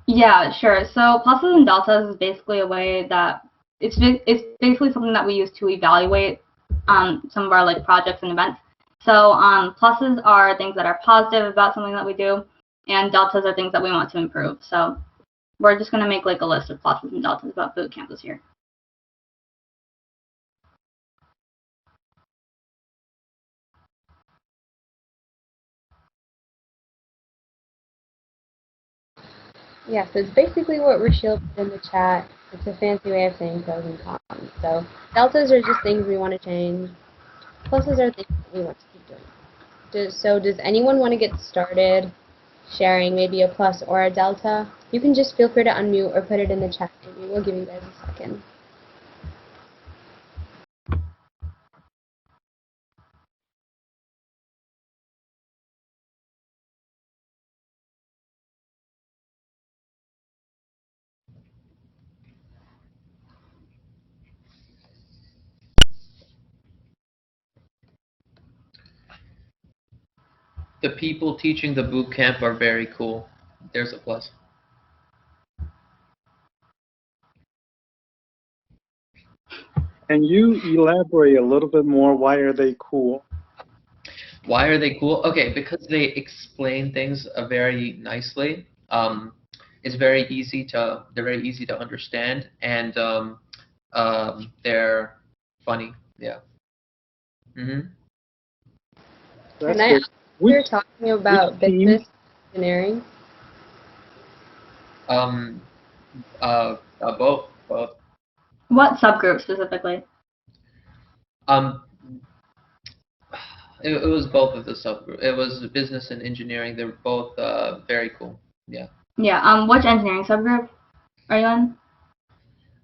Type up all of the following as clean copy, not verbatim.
Yeah, sure. So pluses and deltas is basically a way that it's basically something that we use to evaluate some of our like projects and events. So pluses are things that are positive about something that we do, and deltas are things that we want to improve. So we're just gonna make like a list of pluses and deltas about boot camp this year. Yeah, so it's basically what Rochelle put in the chat. It's a fancy way of saying pros and cons. So deltas are just things we want to change. Pluses are things that we want to keep doing. Does anyone want to get started sharing maybe a plus or a delta? You can just feel free to unmute or put it in the chat. Maybe we'll give you guys a second. The people teaching the boot camp are very cool. There's a plus. Can you elaborate a little bit more? Why are they cool? Why are they cool? Okay, because they explain things very nicely. It's very easy to they're very easy to understand, and they're funny. Yeah. Mhm. Can That's I good. ask if Which you're talking which about team? business engineering? Um. Both. What subgroup specifically? Um. It was both of the subgroup. It was business and engineering. They were both very cool. Yeah. Yeah. Which engineering subgroup are you in?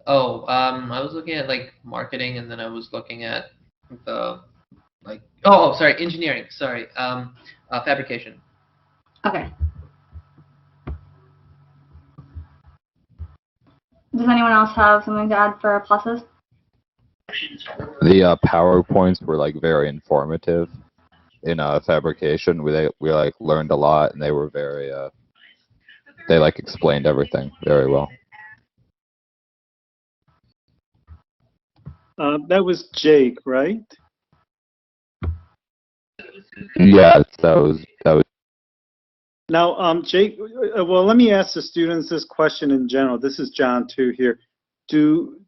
Oh, I was looking at like marketing, and then I was looking at the like sorry, engineering. Sorry, fabrication. Okay. Does anyone else have something to add for pluses? The PowerPoints were like very informative in fabrication. We like learned a lot, and they were very they like explained everything very well. That was Jake, right? Yeah, that was. Now, Jake. Well, let me ask the students this question in general. This is John too here. Do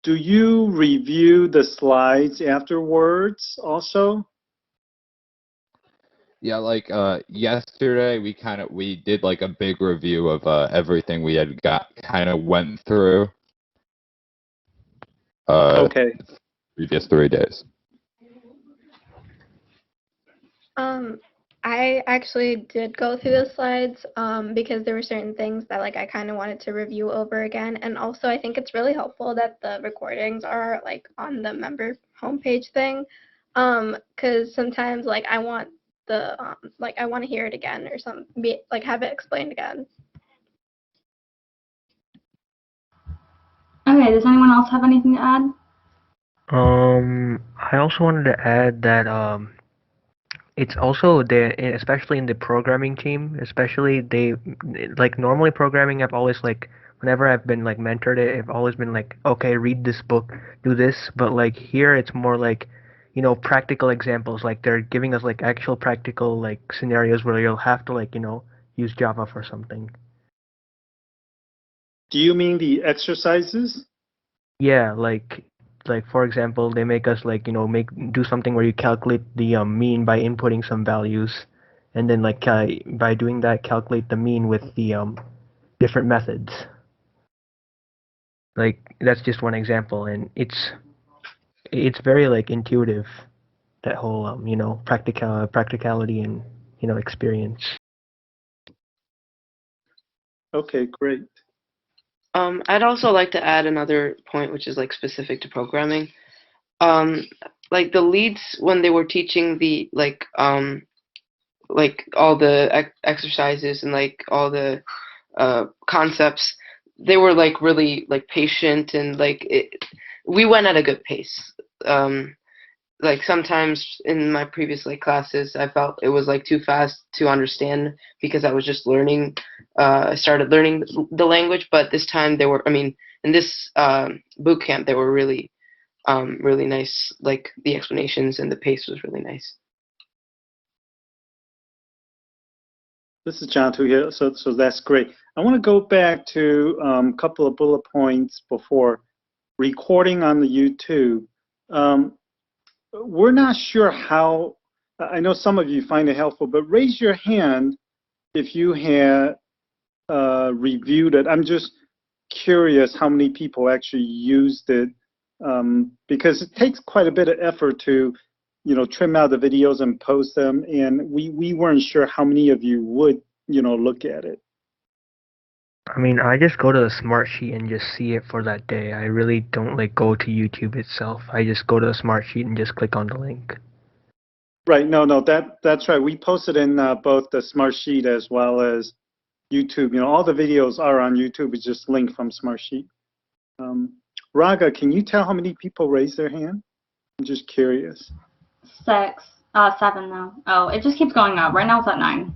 you review the slides afterwards also? Yeah, like yesterday we did like a big review of everything we had kind of went through Okay. previous 3 days. Um, I actually did go through the slides because there were certain things that like I kind of wanted to review over again, and also I think it's really helpful that the recordings are like on the member homepage thing, because sometimes like I want the like I want to hear it again or some like have it explained again. Okay. Does anyone else have anything to add? I also wanted to add that it's also especially in the programming team, especially they like normally programming. I've always like whenever I've been like mentored it, I've always been like, okay, read this book, do this. But like here, it's more like, practical examples. Like they're giving us like actual practical like scenarios where you'll have to like use Java for something. Do you mean the exercises? Yeah, like for example, they make us like make do something where you calculate the mean by inputting some values, and then like by doing that, calculate the mean with the different methods. Like that's just one example, and it's very like intuitive, that whole practicality and experience. Okay, great. I'd also like to add another point, which is like specific to programming. Like the leads when they were teaching the like all the exercises and like all the concepts, they were like really like patient and like we went at a good pace. like sometimes in my previous like classes, I felt it was like too fast to understand because I was just learning. I started learning the language, but this time they were. I mean, in this boot camp, they were really nice. Like the explanations and the pace was really nice. This is John too here, so that's great. I want to go back to a couple of bullet points before recording on the YouTube. We're not sure how, I know some of you find it helpful, but raise your hand if you had reviewed it. I'm just curious how many people actually used it, because it takes quite a bit of effort to, trim out the videos and post them, and we weren't sure how many of you would, look at it. I mean, I just go to the smart sheet and just see it for that day. I really don't like go to YouTube itself. I just go to the smart sheet and just click on the link. Right. No, that's right. We posted in both the Smartsheet as well as YouTube. All the videos are on YouTube. It's just linked from Smartsheet. Raga, can you tell how many people raised their hand? I'm just curious. 6, 7 now. Oh, it just keeps going up. Right now it's at 9.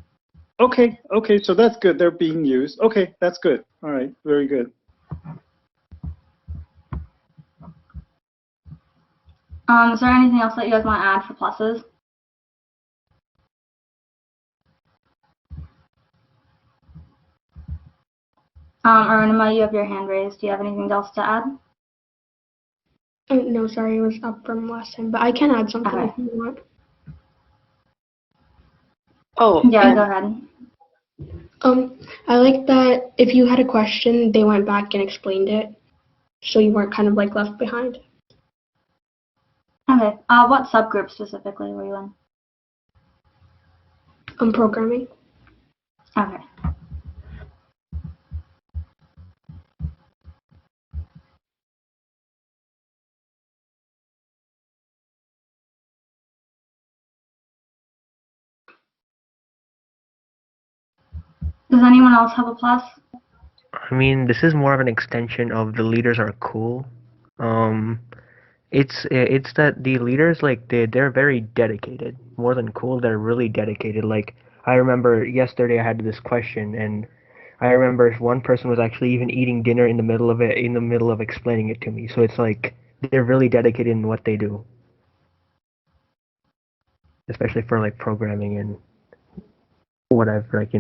Okay, so that's good. They're being used. Okay, that's good. All right, very good. Is there anything else that you guys want to add for pluses? Arunima, you have your hand raised. Do you have anything else to add? Oh, no, sorry, it was up from last time, but I can add something Okay. if you want. Oh, Yeah, go ahead. I like that if you had a question, they went back and explained it, so you weren't kind of like left behind. Okay. What subgroup specifically were you in? Programming. Okay. Does anyone else have a plus? I mean, this is more of an extension of the leaders are cool. It's that the leaders, like, they're very dedicated. More than cool, they're really dedicated. Like, I remember yesterday I had this question, and I remember one person was actually even eating dinner in the middle of it, in the middle of explaining it to me. So it's like they're really dedicated in what they do, especially for like programming and what I've like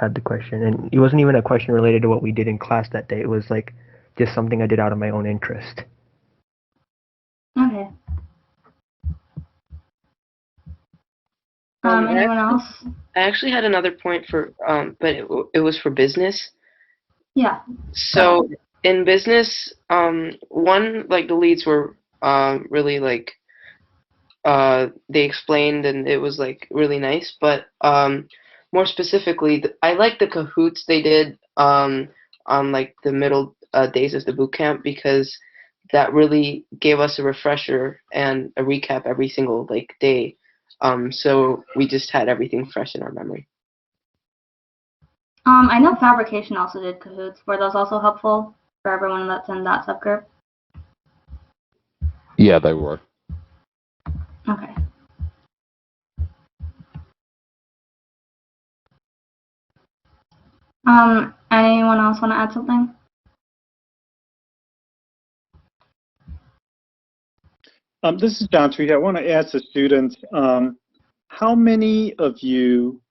had the question. And it wasn't even a question related to what we did in class that day. It was like just something I did out of my own interest. Okay. Anyone else? I actually had another point for, but it was for business. Yeah. So in business, one, like the leads were really like they explained and it was like really nice. But more specifically, I like the Kahoots they did on like the middle days of the boot camp because that really gave us a refresher and a recap every single like day. So we just had everything fresh in our memory. I know fabrication also did Kahoots. Were those also helpful for everyone that's in that subgroup? Yeah, they were. Okay. Anyone else want to add something? This is John Tree. I want to ask the students, how many of you,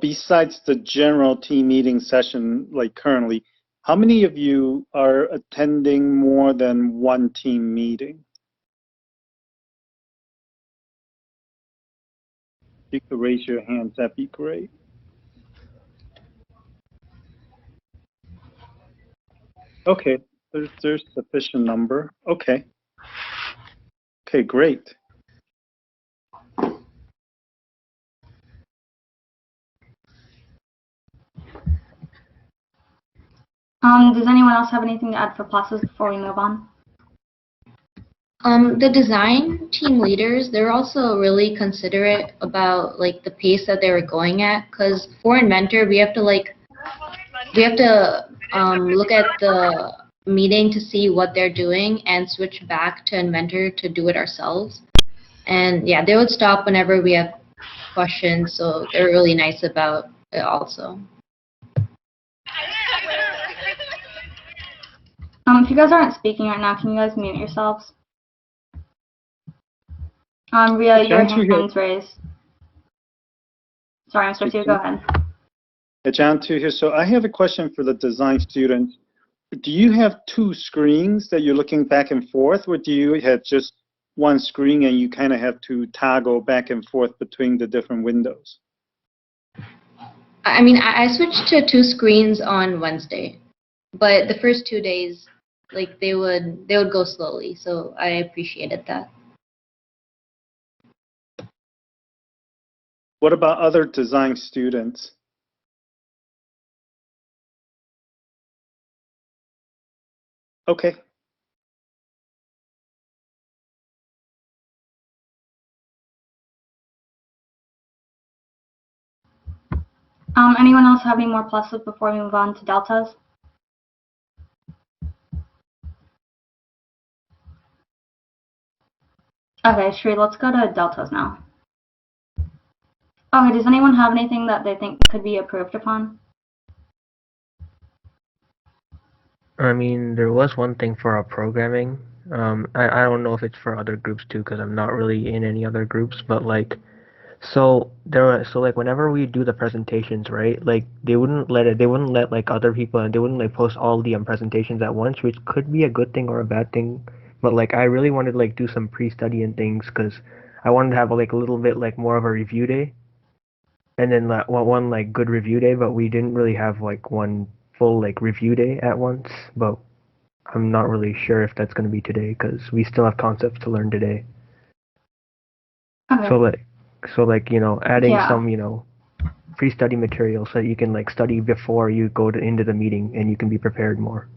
besides the general team meeting session, like currently, how many of you are attending more than one team meeting? If you could raise your hands, that'd be great. Okay, there's sufficient number. Okay. Okay, great. Does anyone else have anything to add for pluses before we move on? The design team leaders, they're also really considerate about like the pace that they were going at, because for Inventor we have to look at the meeting to see what they're doing and switch back to Inventor to do it ourselves. And yeah, they would stop whenever we have questions, so they're really nice about it also. If you guys aren't speaking right now, can you guys mute yourselves? Ria, your hand's raised. Sorry, Mr. Sue, go ahead. John, too here. So I have a question for the design students. Do you have two screens that you're looking back and forth, or do you have just one screen and you kind of have to toggle back and forth between the different windows? I mean, I switched to 2 screens on Wednesday, but the first 2 days, like they would go slowly, so I appreciated that. What about other design students? Okay. Anyone else have any more pluses before we move on to deltas? Okay, Shri, let's go to deltas now. Okay, does anyone have anything that they think could be improved upon? I mean, there was one thing for our programming. I don't know if it's for other groups too, because I'm not really in any other groups, but like, so like whenever we do the presentations, right? Like they wouldn't let like other people, and they wouldn't like post all the presentations at once, which could be a good thing or a bad thing. But like I really wanted to like do some pre-study and things, because I wanted to have like a little bit like more of a review day, and then like one like good review day, but we didn't really have like one full like review day at once. But I'm not really sure if that's going to be today, because we still have concepts to learn today. Okay. So like you know, adding Yeah. some pre-study material so that you can like study before you go into the meeting, and you can be prepared more.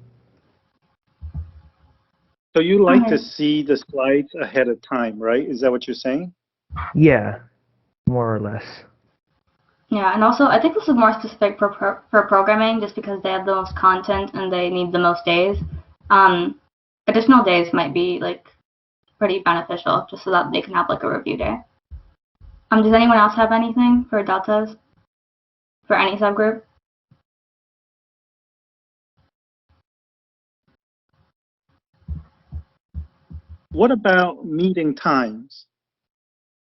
So you like to Okay. see the slides ahead of time, right? Is that what you're saying? Yeah, more or less. Yeah, and also I think this is more specific for programming, just because they have the most content and they need the most days. Additional days might be like pretty beneficial, just so that they can have like a review day. Does anyone else have anything for deltas for any subgroup? What about meeting times?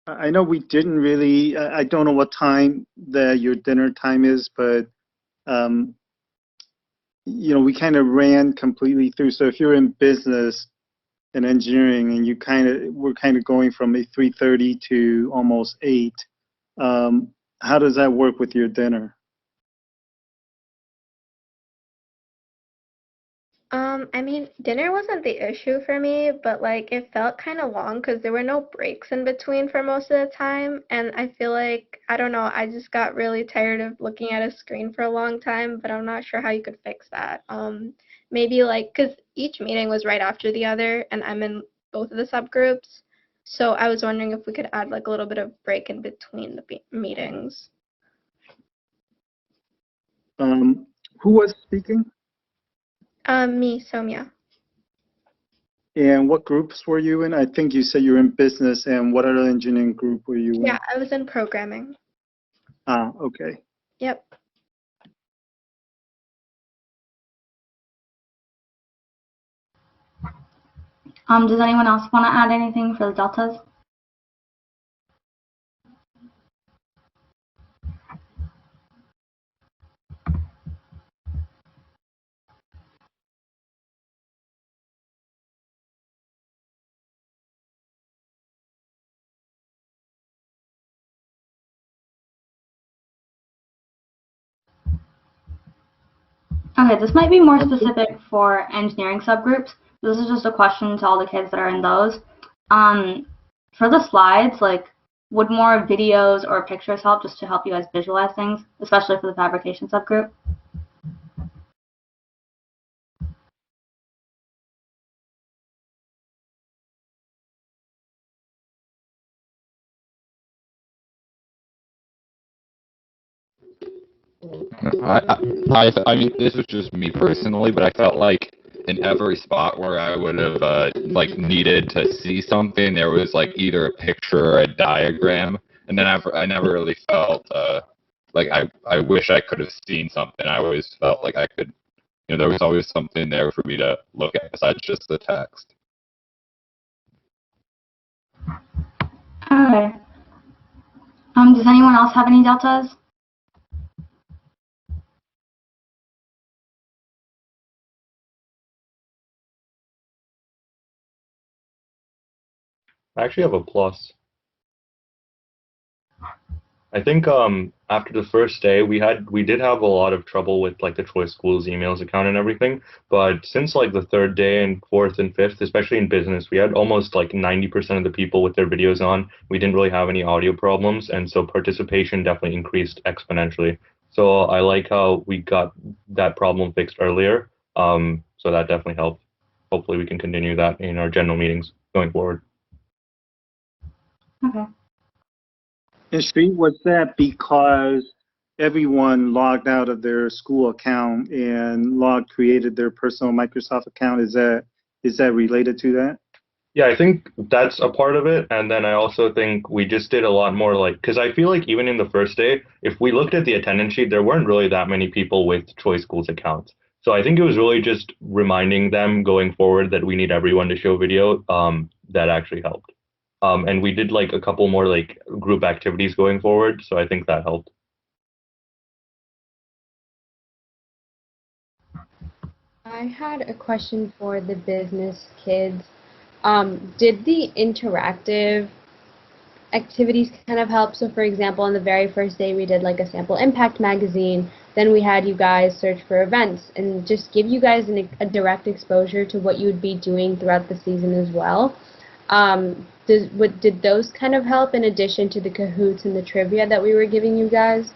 I know we didn't really, I don't know what time your dinner time is, but you know, we kind of ran completely through. So if you're in business and engineering, and we're kind of going from a 3:30 to almost 8, how does that work with your dinner? I mean, dinner wasn't the issue for me, but like it felt kind of long because there were no breaks in between for most of the time. And I feel like, I don't know, I just got really tired of looking at a screen for a long time, but I'm not sure how you could fix that. Maybe like, because each meeting was right after the other, and I'm in both of the subgroups. So I was wondering if we could add like a little bit of break in between the meetings. Who was speaking? Me, Somya. And what groups were you in? I think you said you were in business, and what other engineering group were you in? Yeah, I was in programming. Ah, okay. Yep. Does anyone else want to add anything for the deltas? Okay, this might be more specific for engineering subgroups. This is just a question to all the kids that are in those. For the slides, like, would more videos or pictures help, just to help you guys visualize things, especially for the fabrication subgroup? I mean, this was just me personally, but I felt like in every spot where I would have like needed to see something, there was like either a picture or a diagram, and then I never really felt like I wish I could have seen something. I always felt like I could, there was always something there for me to look at besides just the text. Okay. Does anyone else have any deltas? I actually have a plus. I think after the first day we did have a lot of trouble with like the Choice Schools emails account and everything, but since like the third day and fourth and fifth, especially in business, we had almost like 90% of the people with their videos on. We didn't really have any audio problems, and so participation definitely increased exponentially. So I like how we got that problem fixed earlier. So that definitely helped. Hopefully we can continue that in our general meetings going forward. Okay. And Sri, was that because everyone logged out of their school account and created their personal Microsoft account? Is that related to that? Yeah, I think that's a part of it. And then I also think we just did a lot more like, because I feel like even in the first day, if we looked at the attendance sheet, there weren't really that many people with Choice Schools accounts. So I think it was really just reminding them going forward that we need everyone to show video that actually helped. And we did like a couple more like group activities going forward. So I think that helped. I had a question for the business kids. Did the interactive activities kind of help? So for example, on the very first day we did like a sample impact magazine, then we had you guys search for events and just give you guys a direct exposure to what you would be doing throughout the season as well. Did those kind of help in addition to the Kahoots and the trivia that we were giving you guys?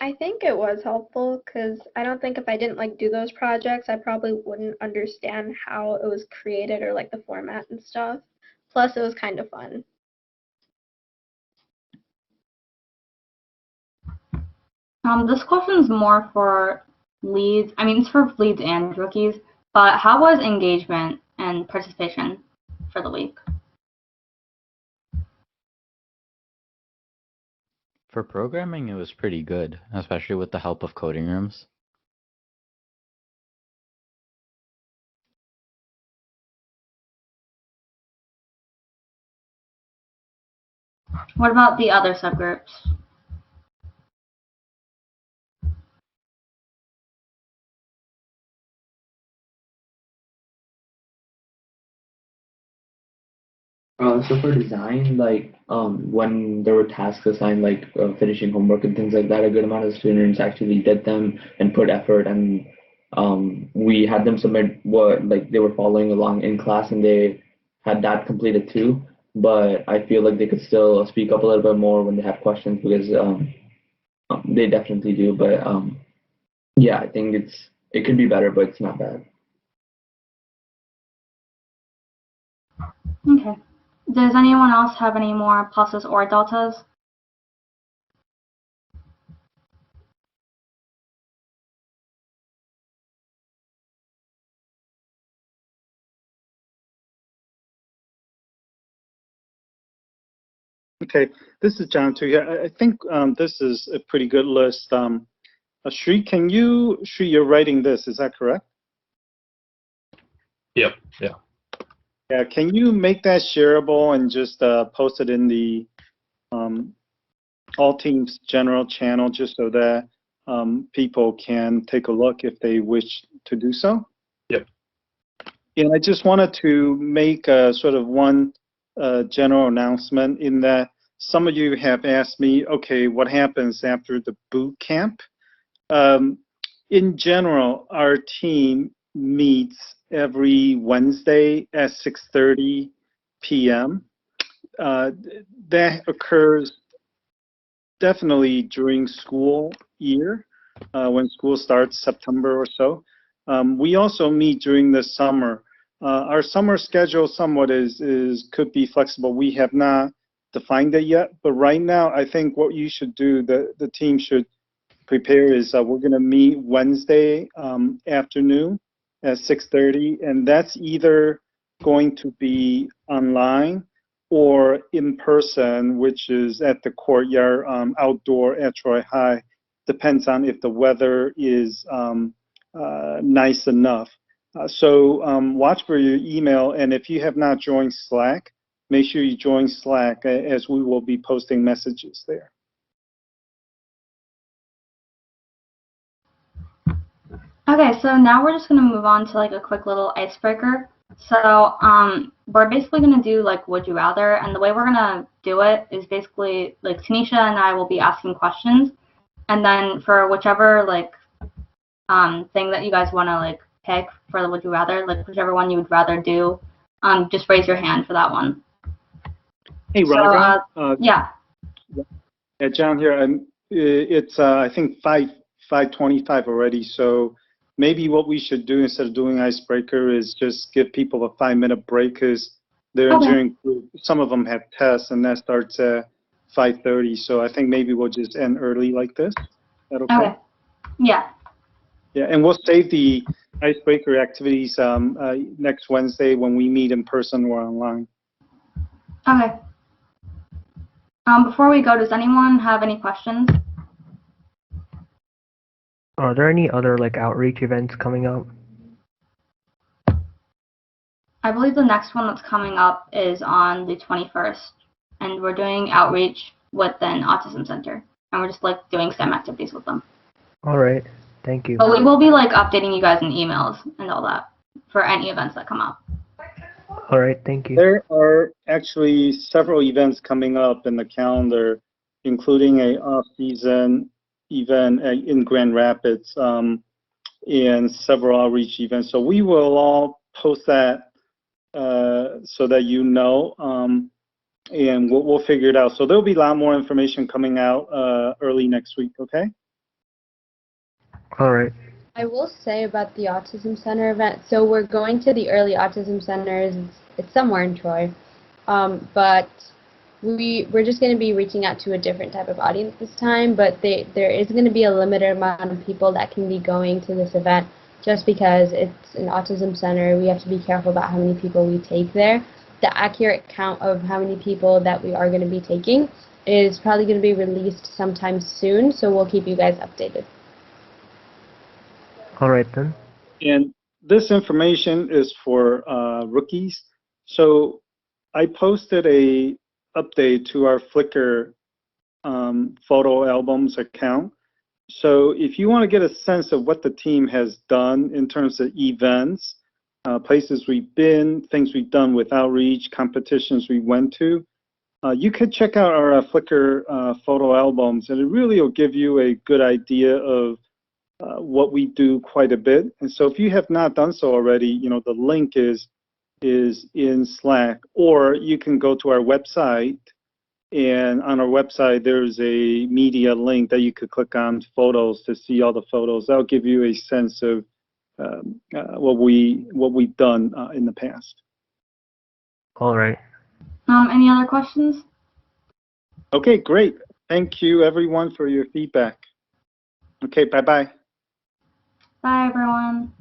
I think it was helpful because I don't think if I didn't like do those projects, I probably wouldn't understand how it was created or like the format and stuff. Plus, it was kind of fun. This question is more for leads. I mean, it's for leads and rookies. But how was engagement and participation for the week? For programming, it was pretty good, especially with the help of coding rooms. What about the other subgroups? So for design, like when there were tasks assigned, like finishing homework and things like that, a good amount of students actually did them and put effort, and we had them submit what like they were following along in class, and they had that completed too. But I feel like they could still speak up a little bit more when they have questions because they definitely do. But yeah, I think it could be better, but it's not bad. Okay. Does anyone else have any more pluses or deltas? Okay, this is John too. Yeah, I think this is a pretty good list. Sri, you're writing this, is that correct? Yep. Yeah. Yeah, can you make that shareable and just post it in the All Teams general channel just so that people can take a look if they wish to do so? Yep. And I just wanted to make sort of one general announcement in that some of you have asked me, okay, what happens after the boot camp? In general, our team meets every Wednesday at 6:30 p.m. That occurs definitely during school year, when school starts September or so. We also meet during the summer. Our summer schedule somewhat could be flexible. We have not defined it yet. But right now, I think what you should do, the team should prepare is we're going to meet Wednesday afternoon at 6:30, and that's either going to be online or in person, which is at the courtyard outdoor at Troy High. Depends on if the weather is nice enough. So watch for your email, and if you have not joined Slack, make sure you join Slack as we will be posting messages there. Okay, so now we're just going to move on to like a quick little icebreaker. So we're basically going to do like would you rather, and the way we're going to do it is basically like Tanisha and I will be asking questions, and then for whichever like thing that you guys want to like pick for the would you rather, like whichever one you would rather do, just raise your hand for that one. Hey, Raga. Yeah. Yeah, John here. It's I think 5:25 already. So maybe what we should do instead of doing icebreaker is just give people a 5-minute break because they're engineering group. Some of them have tests, and that starts at 5:30. So I think maybe we'll just end early like this. Is that okay? Okay. Yeah. Yeah, and we'll save the icebreaker activities next Wednesday when we meet in person or online. Okay. Before we go, does anyone have any questions? Are there any other like outreach events coming up? I believe the next one that's coming up is on the 21st, and we're doing outreach with an autism center, and we're just like doing STEM activities with them. All right, thank you. But we will be like updating you guys in emails and all that for any events that come up. All right, thank you. There are actually several events coming up in the calendar, including a off-season event in Grand Rapids and several outreach events. So we will all post that so that you know, and we'll figure it out. So there'll be a lot more information coming out early next week, okay? All right. I will say about the Autism Center event, so we're going to the early Autism Centers. It's somewhere in Troy, but we're just going to be reaching out to a different type of audience this time, but there is going to be a limited amount of people that can be going to this event just because it's an autism center. We have to be careful about how many people we take there. The accurate count of how many people that we are going to be taking is probably going to be released sometime soon, so we'll keep you guys updated. All right then. And this information is for rookies. So I posted a update to our Flickr photo albums account. So if you want to get a sense of what the team has done in terms of events, places we've been, things we've done with outreach, competitions we went to, you could check out our Flickr photo albums, and it really will give you a good idea of what we do quite a bit. And so if you have not done so already, you know, the link is in Slack, or you can go to our website, and on our website there's a media link that you could click on photos to see all the photos. That'll give you a sense of what we've done in the past. All right. Any other questions? Okay, great. Thank you everyone for your feedback. Okay, bye-bye. Bye, everyone.